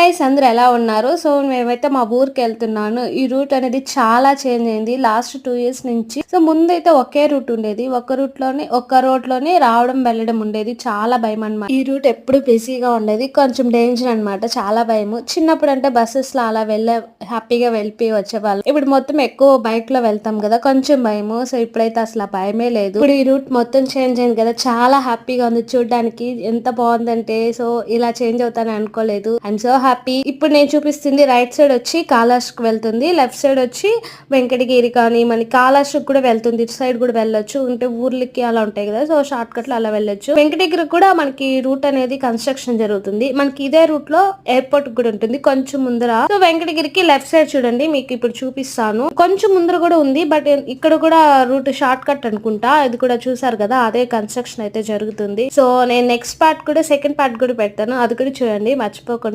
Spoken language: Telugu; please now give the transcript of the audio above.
గైస్ అందరూ ఎలా ఉన్నారు? సో మేమైతే మా ఊరికి వెళ్తున్నాను. ఈ రూట్ అనేది చాలా చేంజ్ అయింది లాస్ట్ 2 ఇయర్స్ నుంచి. సో ముందైతే ఒకే రూట్ ఉండేది. ఒక రోడ్ లోనే రావడం వెళ్ళడం ఉండేది. చాలా భయం అన్నమాట. ఈ రూట్ ఎప్పుడు బిజీగా ఉండేది. కొంచెం డేంజర్ అన్నమాట. చాలా భయము. చిన్నప్పుడు అంటే బస్సెస్ లో అలా హ్యాపీగా వెళ్ళిపోయి వచ్చేవాళ్ళం. ఇప్పుడు మొత్తం ఎక్కువ బైక్ లో వెళ్తాం కదా, కొంచెం భయము. సో ఇప్పుడైతే అసలు ఆ భయమే లేదు. ఇప్పుడు ఈ రూట్ మొత్తం చేంజ్ అయింది కదా, చాలా హ్యాపీగా ఉంది చూడడానికి. ఎంత బాగుందంటే సో ఇలా చేంజ్ అవుతాను అనుకోలేదు. I'm so happy. ఇప్పుడు నేను చూపిస్తుంది రైట్ సైడ్ వచ్చి కాళహస్తికి వెళ్తుంది, లెఫ్ట్ సైడ్ వచ్చి వెంకటగిరి కానీ మనకి కాళహస్తికి కూడా వెళ్తుంది. ఇటు సైడ్ కూడా వెళ్ళొచ్చు, ఉంటే ఊర్లకి అలా ఉంటాయి కదా, సో షార్ట్ కట్ లో అలా వెళ్ళొచ్చు. వెంకటగిరి కూడా మనకి రూట్ అనేది కన్స్ట్రక్షన్ జరుగుతుంది. మనకి ఇదే రూట్ లో ఎయిర్పోర్ట్ కూడా ఉంటుంది కొంచెం ముందర. సో వెంకటగిరికి లెఫ్ట్ సైడ్ చూడండి, మీకు ఇప్పుడు చూపిస్తాను. కొంచెం ముందర కూడా ఉంది, బట్ ఇక్కడ కూడా రూట్ షార్ట్ కట్ అనుకుంటా. ఇది కూడా చూసారు కదా, అదే కన్స్ట్రక్షన్ అయితే జరుగుతుంది. సో నేను నెక్స్ట్ పార్ట్ కూడా సెకండ్ పార్ట్ కూడా పెడతాను, అది కూడా చూడండి మర్చిపోకుండా.